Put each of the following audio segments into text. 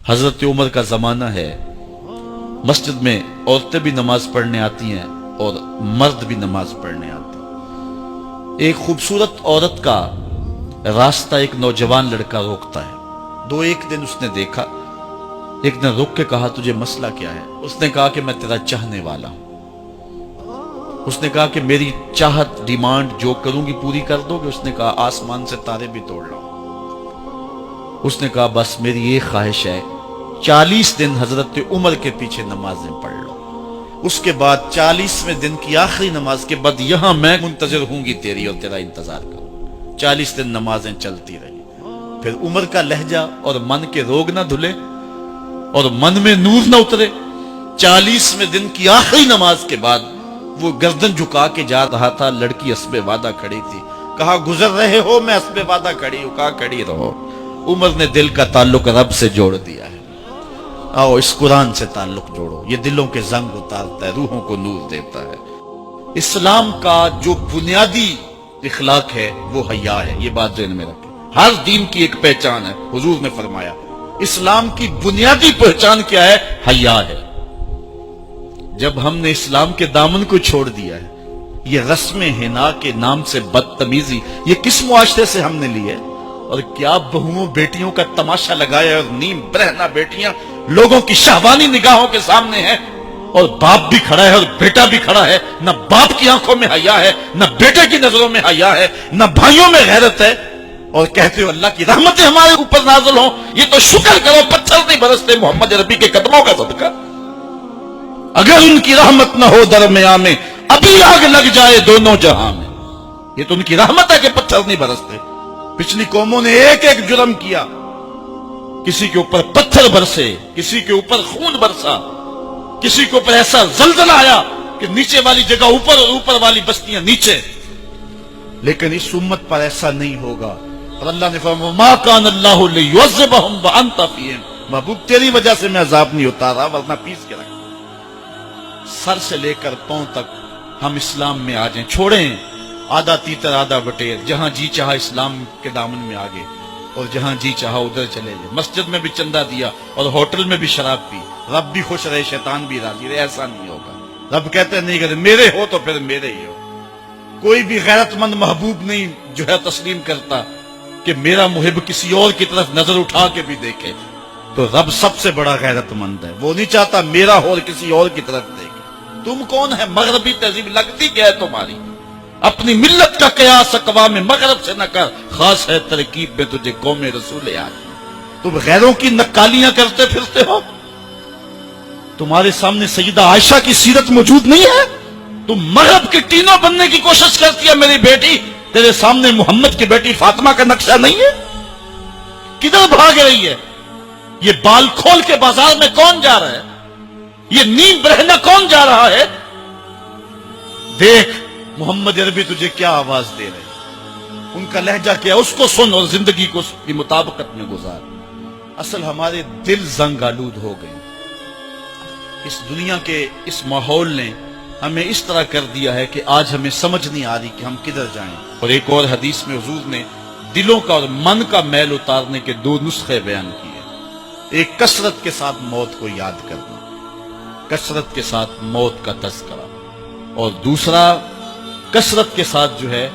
حضرت عمر کا زمانہ ہے، مسجد میں عورتیں بھی نماز پڑھنے آتی ہیں اور مرد بھی نماز پڑھنے آتے ہیں۔ ایک خوبصورت عورت کا راستہ ایک نوجوان لڑکا روکتا ہے۔ ایک دن اس نے دیکھا، ایک نے رک کے کہا تجھے مسئلہ کیا ہے؟ اس نے کہا کہ میں تیرا چاہنے والا ہوں۔ اس نے کہا کہ میری چاہت ڈیمانڈ جو کروں گی پوری کر دو گے؟ اس نے کہا آسمان سے تارے بھی توڑ لاؤں۔ اس نے کہا بس میری ایک خواہش ہے، 40 دن حضرت عمر کے پیچھے نمازیں پڑھ لو، اس کے بعد 40ویں دن کی آخری نماز کے بعد یہاں میں منتظر ہوں گی تیری اور تیرا انتظار کروں۔ 40 دن نمازیں چلتی رہی۔ پھر عمر کا لہجہ اور من کے روگ نہ دھلے اور من میں نور نہ اترے۔ 40ویں دن کی آخری نماز کے بعد وہ گردن جھکا کے جا رہا تھا، لڑکی اسبِ وعدہ کھڑی تھی۔ کہا گزر رہے ہو؟ میں اسبِ وعدہ کھڑی ہوں۔ کہا کھڑی رہو۔ عمر نے دل کا تعلق رب سے جوڑ دیا ہے۔ آؤ اس قرآن سے تعلق جوڑو، یہ دلوں کے زنگ اتارتا ہے، روحوں کو نور دیتا ہے۔ اسلام کا جو بنیادی اخلاق ہے وہ حیا ہے، یہ بات ذہن میں رکھیں۔ ہر دین کی ایک پہچان ہے، حضور نے فرمایا اسلام کی بنیادی پہچان کیا ہے؟ حیا ہے۔ جب ہم نے اسلام کے دامن کو چھوڑ دیا ہے، یہ رسم حنا کے نام سے بدتمیزی یہ کس معاشرے سے ہم نے لی ہے؟ اور کیا بہوؤں بیٹیوں کا تماشا لگایا، اور نیم برہنہ بیٹیاں لوگوں کی شہوانی نگاہوں کے سامنے ہیں، اور باپ بھی کھڑا ہے اور بیٹا بھی کھڑا ہے۔ نہ باپ کی آنکھوں میں حیا ہے، نہ بیٹے کی نظروں میں حیا ہے، نہ بھائیوں میں غیرت ہے، اور کہتے ہو اللہ کی رحمتیں ہمارے اوپر نازل ہوں۔ یہ تو شکر کرو پتھر نہیں برستے محمد عربی کے قدموں کا صدقہ۔ اگر ان کی رحمت نہ ہو درمیان میں، ابھی آگ لگ جائے دونوں جہاں میں۔ یہ تو ان کی رحمت ہے کہ پتھر نہیں برستے۔ پچھلی قوموں نے ایک ایک جرم کیا، کسی کے اوپر پتھر برسے، کسی کے اوپر خون برسا، کسی کے اوپر ایسا زلزلہ آیا کہ نیچے والی جگہ اوپر اور اوپر والی بستیاں نیچے۔ لیکن اس امت پر ایسا نہیں ہوگا، اور اللہ نے فرمایا ما کان اللہ لیعذبہم وانت فیہم، محبوب تیری وجہ سے میں عذاب نہیں اتارا ورنہ پیس کے رکھ۔ سر سے لے کر پاؤں تک ہم اسلام میں آ جائیں، چھوڑیں آدھا تیتر آدھا بٹیر، جہاں جی چاہا اسلام کے دامن میں آگے اور جہاں جی چاہا ادھر چلے جائیں۔ مسجد میں بھی چندہ دیا اور ہوٹل میں بھی شراب پی، رب بھی خوش رہے شیطان بھی راضی رہے، ایسا نہیں ہوگا۔ رب کہتے نہیں کہ میرے ہو تو پھر میرے ہی ہو۔ کوئی بھی غیرت مند محبوب نہیں جو ہے تسلیم کرتا کہ میرا محب کسی اور کی طرف نظر اٹھا کے بھی دیکھے، تو رب سب سے بڑا غیرت مند ہے، وہ نہیں چاہتا میرا ہو کسی اور کی طرف دیکھے۔ تم کون ہے؟ مغربی تہذیب لگتی کیا ہے تمہاری؟ اپنی ملت کا قیاس اقوام مغرب سے نہ کر، خاص ہے ترکیب میں تجھے قوم رسول آج۔ تم غیروں کی نقالیاں کرتے پھرتے ہو، تمہارے سامنے سیدہ عائشہ کی سیرت موجود نہیں ہے؟ تم مغرب کے ٹینوں بننے کی کوشش کرتی ہے میری بیٹی، تیرے سامنے محمد کی بیٹی فاطمہ کا نقشہ نہیں ہے؟ کدھر بھاگ رہی ہے؟ یہ بال کھول کے بازار میں کون جا رہا ہے؟ یہ نیم برہنہ کون جا رہا ہے؟ دیکھ محمد عربی تجھے کیا آواز دے رہے، ان کا لہجہ کیا، اس کو سن اور زندگی کو اس کی مطابقت میں گزار۔ اصل ہمارے دل زنگ آلود ہو گئے، اس دنیا کے اس ماحول نے ہمیں اس طرح کر دیا ہے کہ آج ہمیں سمجھ نہیں آ رہی کہ ہم کدھر جائیں۔ اور ایک اور حدیث میں حضور نے دلوں کا اور من کا میل اتارنے کے 2 نسخے بیان کیے، ایک کثرت کے ساتھ موت کو یاد کرنا، کثرت کے ساتھ موت کا تذکرہ، اور دوسرا کثرت کے ساتھ جو ہے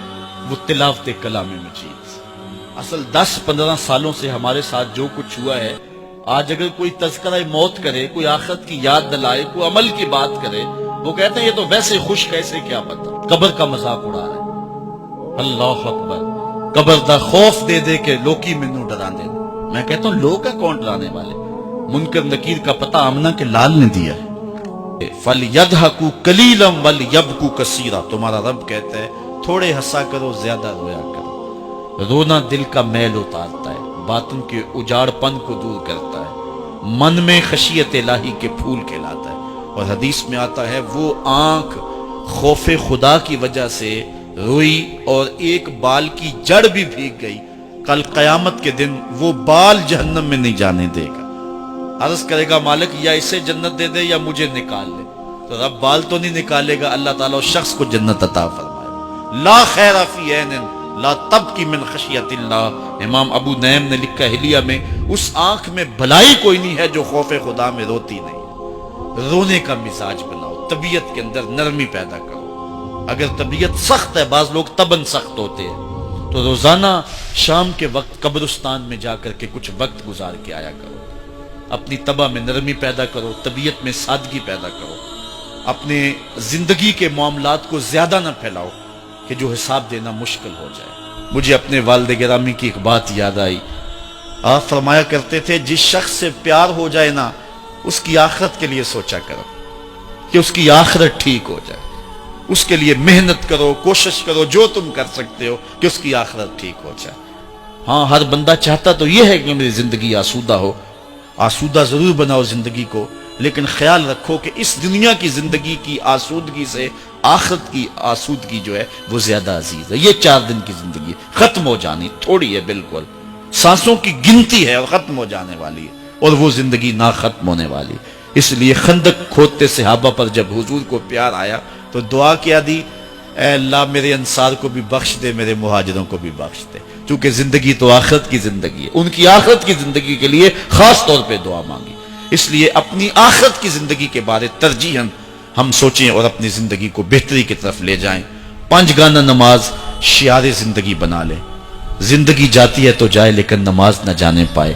وہ تلاوت کلام مجید۔ اصل 10-15 سالوں سے ہمارے ساتھ جو کچھ ہوا ہے، آج اگر کوئی تذکرہ موت کرے، کوئی آخرت کی یاد دلائے، کوئی عمل کی بات کرے، وہ کہتے ہیں یہ تو ویسے خوش کیسے، کیا پتا، قبر کا مذاق اڑا رہا ہے۔ اللہ اکبر، قبر دا خوف دے دے کے لوکی مینوں ڈرا دے۔ میں کہتا ہوں لوگ ہیں کون ڈرانے والے؟ منکر نکیر کا پتہ آمنہ کے لال نے دیا ہے۔ فَلْيَضْحَكُوا قَلِيلًا وَلْيَبْكُوا كَثِيرًا، تمہارا رب کہتا ہے تھوڑے ہنسا کرو زیادہ رویا کرو۔ رونا دل کا میل اتارتا ہے، باطن کے اجاڑ پن کو دور کرتا ہے، من میں خشیت الہی کے پھول کھلاتا ہے۔ اور حدیث میں آتا ہے وہ آنکھ خوف خدا کی وجہ سے روئی اور ایک بال کی جڑ بھی بھیگ گئی، کل قیامت کے دن وہ بال جہنم میں نہیں جانے دے گا۔ عرض کرے گا مالک یا اسے جنت دے دے یا مجھے نکال لے، تو رب بال تو نہیں نکالے گا، اللہ تعالیٰ اس شخص کو جنت عطا فرمائے۔ لا خیر فی عین لا تبکی من خشیت اللہ، امام ابو نعیم نے لکھا حلیہ میں، اس آنکھ میں بھلائی کوئی نہیں ہے جو خوف خدا میں روتی نہیں۔ رونے کا مزاج بناؤ، طبیعت کے اندر نرمی پیدا کرو۔ اگر طبیعت سخت ہے، بعض لوگ تباً سخت ہوتے ہیں، تو روزانہ شام کے وقت قبرستان میں جا کر کے کچھ وقت گزار کے آیا کرو۔ اپنی طبع میں نرمی پیدا کرو، طبیعت میں سادگی پیدا کرو۔ اپنے زندگی کے معاملات کو زیادہ نہ پھیلاؤ کہ جو حساب دینا مشکل ہو جائے۔ مجھے اپنے والد گرامی کی ایک بات یاد آئی۔ آپ فرمایا کرتے تھے جس شخص سے پیار ہو جائے نا، اس کی آخرت کے لیے سوچا کرو کہ اس کی آخرت ٹھیک ہو جائے، اس کے لیے محنت کرو، کوشش کرو، جو تم کر سکتے ہو کہ اس کی آخرت ٹھیک ہو جائے۔ ہاں، ہر بندہ چاہتا تو یہ ہے کہ میری زندگی آسودہ ہو، آسودہ ضرور بناؤ زندگی کو، لیکن خیال رکھو کہ اس دنیا کی زندگی کی آسودگی سے آخرت کی آسودگی جو ہے وہ زیادہ عزیز ہے۔ یہ 4 دن کی زندگی ختم ہو جانی، تھوڑی ہے، بالکل سانسوں کی گنتی ہے اور ختم ہو جانے والی ہے، اور وہ زندگی نہ ختم ہونے والی۔ اس لیے خندق کھودتے صحابہ پر جب حضور کو پیار آیا تو دعا کیا دی، اے اللہ میرے انصار کو بھی بخش دے، میرے مہاجروں کو بھی بخش دے، چونکہ زندگی تو آخرت کی زندگی ہے۔ ان کی آخرت کی زندگی کے لیے خاص طور پہ دعا مانگی۔ اس لیے اپنی آخرت کی زندگی کے بارے ترجیحاً ہم سوچیں اور اپنی زندگی کو بہتری کی طرف لے جائیں۔ 5 گانا نماز شعار زندگی بنا لیں۔ زندگی جاتی ہے تو جائے، لیکن نماز نہ جانے پائے۔